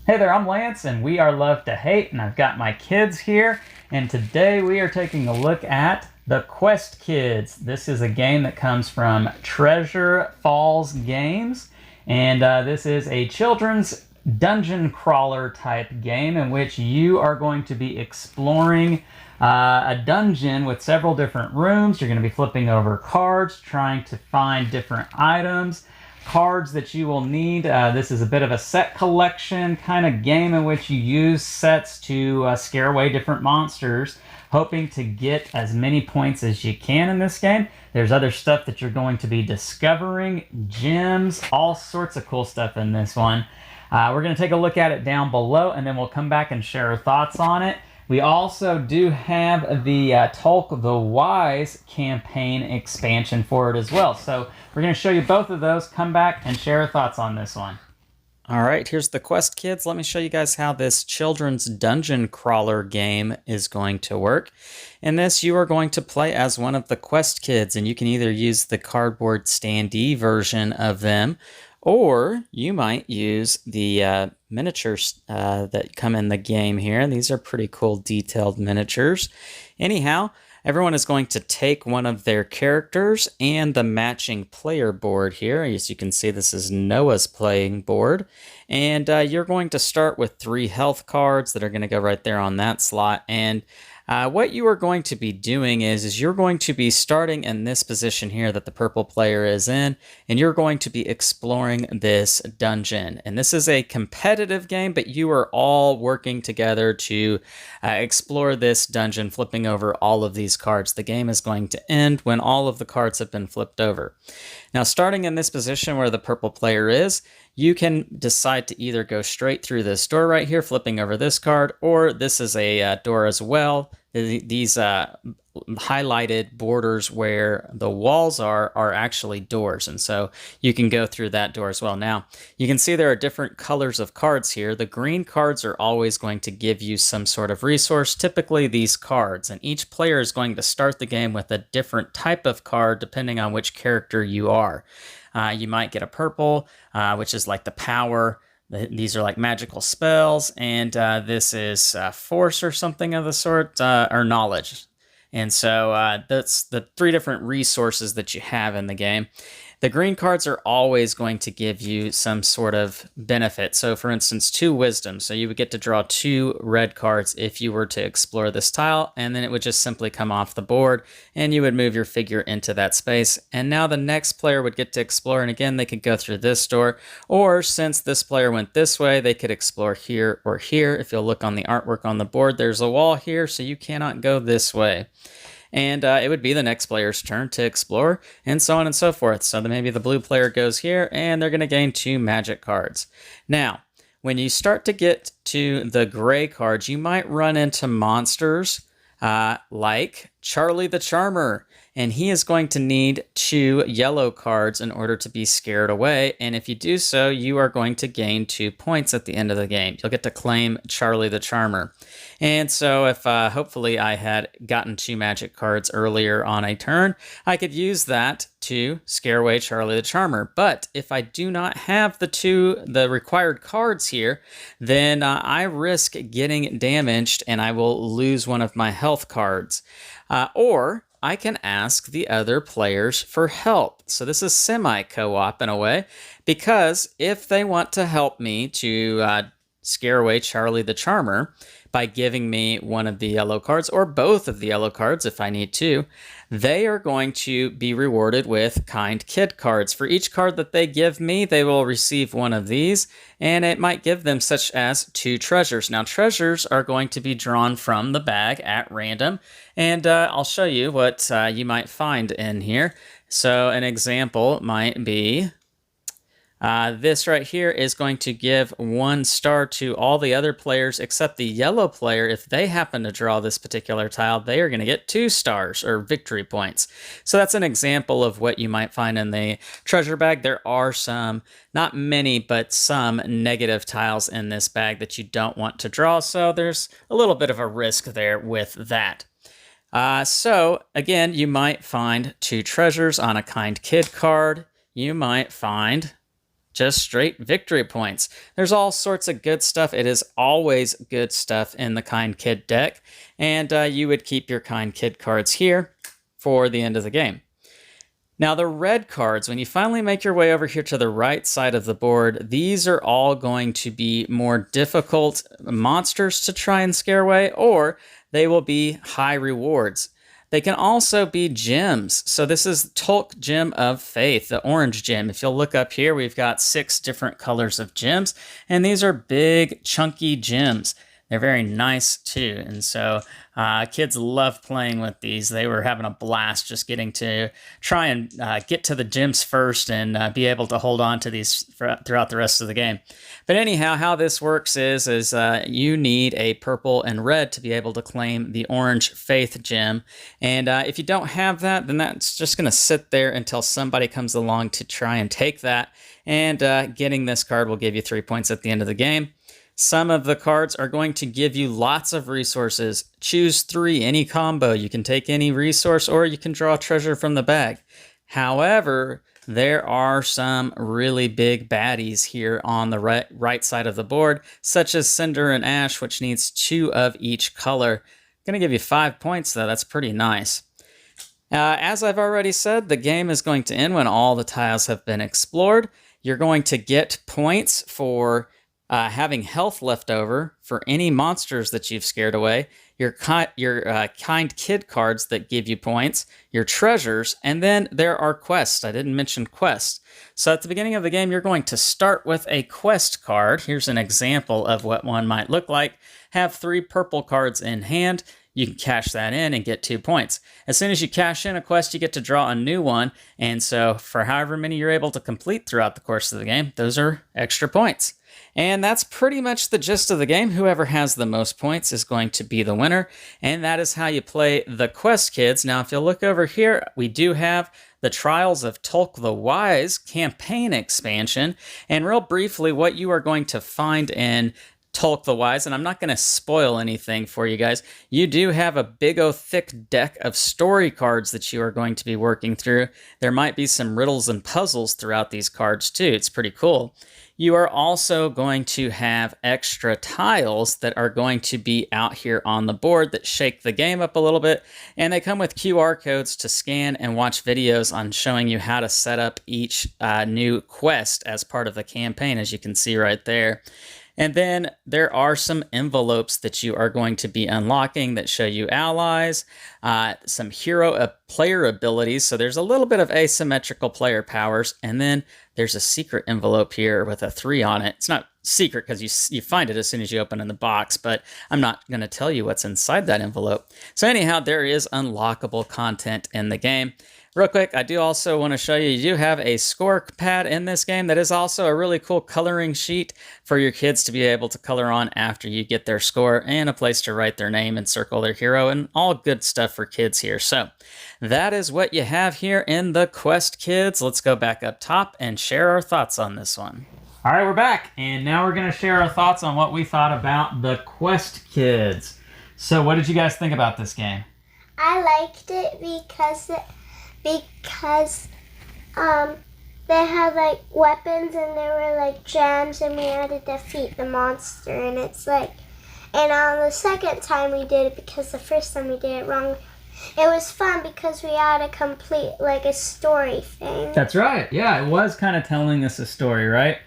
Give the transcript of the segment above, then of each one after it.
Hey there, I'm Lance, and we are Love to Hate, and I've got my kids here, and today we are taking a look at the Quest Kidz. This is a game that comes from Treasure Falls Games, and this is a children's dungeon crawler type game in which you are going to be exploring a dungeon with several different rooms. You're going to be flipping over cards, trying to find different items, cards that you will need. This is a bit of a set collection kind of game in which you use sets to scare away different monsters, hoping to get as many points as you can in this game. There's other stuff that you're going to be discovering, gems, all sorts of cool stuff in this one. We're going to take a look at it down below, and then we'll come back and share our thoughts on it. We also do have the Tolk the Wise campaign expansion for it as well. So we're going to show you both of those, come back and share our thoughts on this one. All right, here's the Quest Kidz. Let me show you guys how this children's dungeon crawler game is going to work. In this, you are going to play as one of the Quest Kidz, and you can either use the cardboard standee version of them, or you might use the miniatures that come in the game here. These are pretty cool detailed miniatures. Anyhow, everyone is going to take one of their characters and the matching player board here. As you can see, this is Noah's playing board. And you're going to start with 3 health cards that are going to go right there on that slot. And what you are going to be doing is you're going to be starting in this position here that the purple player is in, and you're going to be exploring this dungeon. And this is a competitive game, but you are all working together to explore this dungeon, flipping over all of these cards. The game is going to end when all of the cards have been flipped over. Now, starting in this position where the purple player is, you can decide to either go straight through this door right here, flipping over this card, or this is a door as well. These highlighted borders where the walls are actually doors, and so you can go through that door as well. Now, you can see there are different colors of cards here. The green cards are always going to give you some sort of resource, typically these cards, and each player is going to start the game with a different type of card depending on which character you are. You might get a purple, which is like the power. These are like magical spells, and this is force or something of the sort, or knowledge. And so that's the 3 different resources that you have in the game. The green cards are always going to give you some sort of benefit. So for instance, 2 wisdom. So you would get to draw 2 red cards if you were to explore this tile, and then it would just simply come off the board and you would move your figure into that space. And now the next player would get to explore, and again, they could go through this door, or since this player went this way, they could explore here or here. If you'll look on the artwork on the board, there's a wall here, so you cannot go this way. And it would be the next player's turn to explore, and so on and so forth. So then maybe the blue player goes here, and they're going to gain 2 magic cards. Now, when you start to get to the gray cards, you might run into monsters like Charlie the Charmer, and he is going to need 2 yellow cards in order to be scared away. And if you do so, you are going to gain 2 points at the end of the game. You'll get to claim Charlie the Charmer. And so if hopefully I had gotten 2 magic cards earlier on a turn, I could use that to scare away Charlie the Charmer. But if I do not have the required cards here, then I risk getting damaged and I will lose one of my health cards. Or I can ask the other players for help. So this is semi-co-op in a way, because if they want to help me to scare away Charlie the Charmer by giving me one of the yellow cards, or both of the yellow cards if I need to, they are going to be rewarded with kind kid cards. For each card that they give me, they will receive one of these, and it might give them such as 2 treasures. Now, treasures are going to be drawn from the bag at random, and I'll show you what you might find in here. So an example might be this right here is going to give 1 star to all the other players except the yellow player. If they happen to draw this particular tile, they are going to get 2 stars or victory points. So that's an example of what you might find in the treasure bag. There are some, not many, but some negative tiles in this bag that you don't want to draw. So there's a little bit of a risk there with that. So again, you might find 2 treasures on a kind kid card. You might find just straight victory points. There's all sorts of good stuff. It is always good stuff in the Kind Kid deck. And you would keep your Kind Kid cards here for the end of the game. Now the red cards, when you finally make your way over here to the right side of the board, these are all going to be more difficult monsters to try and scare away, or they will be high rewards. They can also be gems. So this is Tolk Gem of Faith, the orange gem. If you'll look up here, we've got 6 different colors of gems, and these are big, chunky gems. They're very nice too, and so kids love playing with these. They were having a blast just getting to try and get to the gems first and be able to hold on to these throughout the rest of the game. But anyhow, how this works is you need a purple and red to be able to claim the orange Faith gem, and if you don't have that, then that's just going to sit there until somebody comes along to try and take that, and getting this card will give you 3 points at the end of the game. Some of the cards are going to give you lots of resources. Choose 3, any combo. You can take any resource or you can draw a treasure from the bag. However, there are some really big baddies here on the right side of the board, such as Cinder and Ash, which needs 2 of each color. Going to give you 5 points though, that's pretty nice. As I've already said, the game is going to end when all the tiles have been explored. You're going to get points for having health left over for any monsters that you've scared away, your Kind Kid cards that give you points, your treasures, and then there are quests. I didn't mention quests. So at the beginning of the game, you're going to start with a quest card. Here's an example of what one might look like. Have 3 purple cards in hand. You can cash that in and get 2 points. As soon as you cash in a quest, you get to draw a new one. And so for however many you're able to complete throughout the course of the game, those are extra points. And that's pretty much the gist of the game. Whoever has the most points is going to be the winner. And that is how you play the Quest Kids. Now, if you look over here, we do have the Trials of Tolk the Wise campaign expansion. And real briefly, what you are going to find in Tolk the Wise, and I'm not going to spoil anything for you guys, you do have a big thick deck of story cards that you are going to be working through. There might be some riddles and puzzles throughout these cards too. It's pretty cool. You are also going to have extra tiles that are going to be out here on the board that shake the game up a little bit, and they come with QR codes to scan and watch videos on showing you how to set up each new quest as part of the campaign, as you can see right there. And then there are some envelopes that you are going to be unlocking that show you allies, some hero player abilities. So there's a little bit of asymmetrical player powers. And then there's a secret envelope here with a 3 on it. It's not secret because you find it as soon as you open in the box, but I'm not going to tell you what's inside that envelope. So anyhow, there is unlockable content in the game. Real quick, I do also want to show you do have a score pad in this game that is also a really cool coloring sheet for your kids to be able to color on after you get their score, and a place to write their name and circle their hero, and all good stuff for kids here. So that is what you have here in the Quest Kids. Let's go back up top and share our thoughts on this one. All right, we're back, and now we're going to share our thoughts on what we thought about the Quest Kids. So what did you guys think about this game? I liked it because they had like weapons and there were like gems and we had to defeat the monster, and it's like, and on the second time we did it because the first time we did it wrong. It was fun because we had to complete like a story thing. That's right. Yeah, it was kind of telling us a story, right?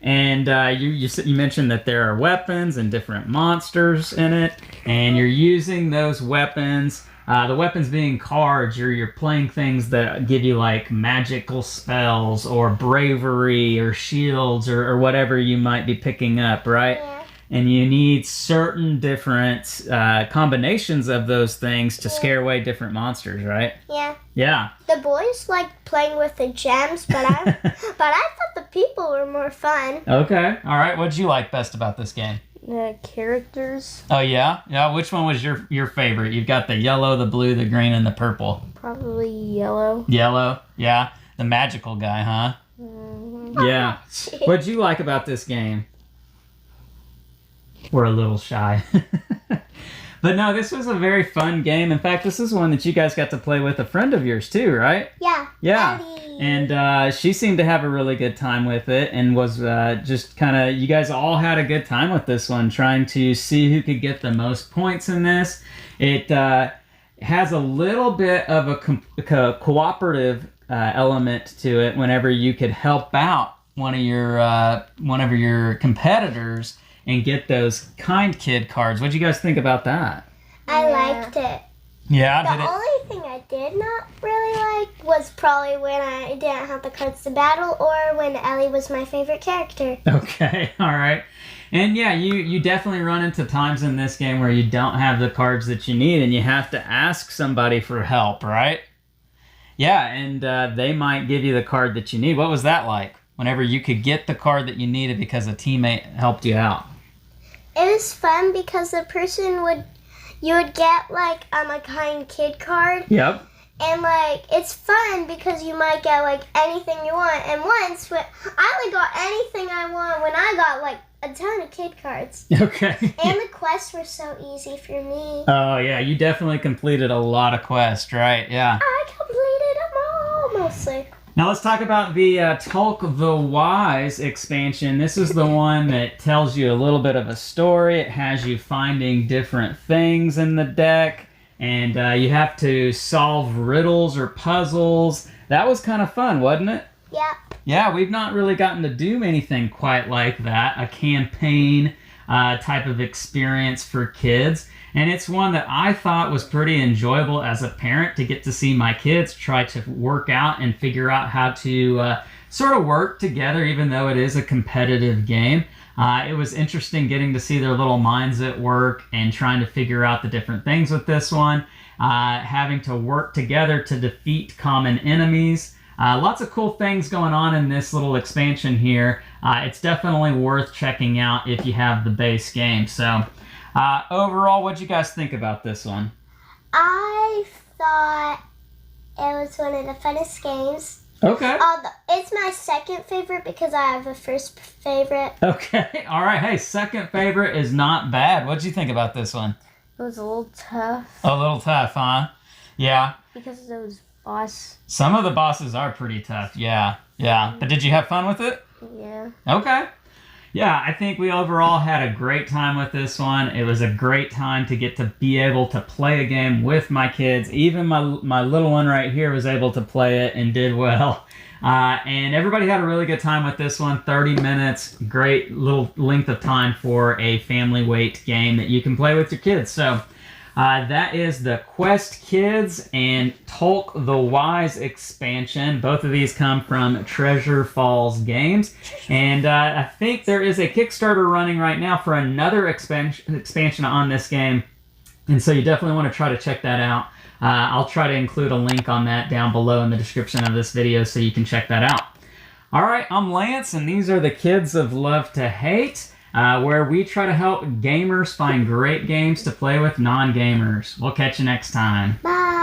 And you mentioned that there are weapons and different monsters in it, and you're using those weapons. The weapons being cards, you're playing things that give you like magical spells or bravery or shields or whatever you might be picking up, right? Yeah. And you need certain different combinations of those things to scare away different monsters, right? Yeah. Yeah. The boys liked playing with the gems, but I thought the people were more fun. Okay. All right. What did you like best about this game? The characters. Oh, yeah? Yeah, which one was your favorite? You've got the yellow, the blue, the green, and the purple. Probably yellow. Yellow? Yeah. The magical guy, huh? Mm-hmm. Yeah. What'd you like about this game? We're a little shy. But no, this was a very fun game. In fact, this is one that you guys got to play with a friend of yours too, right? Yeah. Yeah. Daddy. And she seemed to have a really good time with it, and was just kind of, you guys all had a good time with this one, trying to see who could get the most points in this. It has a little bit of a cooperative element to it whenever you could help out one of your competitors and get those kind kid cards. What'd you guys think about that? I liked it. Yeah, the only thing I did not really like was probably when I didn't have the cards to battle, or when Ellie was my favorite character. Okay, all right. And yeah, you definitely run into times in this game where you don't have the cards that you need, and you have to ask somebody for help, right? Yeah, and they might give you the card that you need. What was that like? Whenever you could get the card that you needed because a teammate helped you out. It was fun because you would get like a kind kid card. Yep. And like it's fun because you might get like anything you want. And once I only got anything I want when I got like a ton of kid cards. Okay. And the quests were so easy for me. Oh yeah, you definitely completed a lot of quests, right? Yeah. I completed them all mostly. Now let's talk about the Tolk the Wise expansion. This is the one that tells you a little bit of a story. It has you finding different things in the deck, and you have to solve riddles or puzzles. That was kind of fun, wasn't it? Yeah. Yeah, we've not really gotten to do anything quite like that, a campaign type of experience for kids. And it's one that I thought was pretty enjoyable as a parent, to get to see my kids try to work out and figure out how to sort of work together, even though it is a competitive game. It was interesting getting to see their little minds at work and trying to figure out the different things with this one, having to work together to defeat common enemies. Lots of cool things going on in this little expansion here. It's definitely worth checking out if you have the base game. So overall, what'd you guys think about this one? I thought it was one of the funnest games. Okay. It's my second favorite because I have a first favorite. Okay. All right. Hey, second favorite is not bad. What'd you think about this one? It was a little tough. A little tough, huh? Yeah. Because of those boss. Some of the bosses are pretty tough. Yeah. Yeah. But did you have fun with it? Yeah. Okay. Yeah, I think we overall had a great time with this one. It was a great time to get to be able to play a game with my kids. Even my little one right here was able to play it and did well. And everybody had a really good time with this one. 30 minutes, great little length of time for a family weight game that you can play with your kids. So that is the Quest Kidz and Tolk the Wise expansion. Both of these come from Treasure Falls Games. And I think there is a Kickstarter running right now for another expansion on this game. And so you definitely want to try to check that out. I'll try to include a link on that down below in the description of this video so you can check that out. All right, I'm Lance, and these are the Kidz of Love to Hate, where we try to help gamers find great games to play with non-gamers. We'll catch you next time. Bye.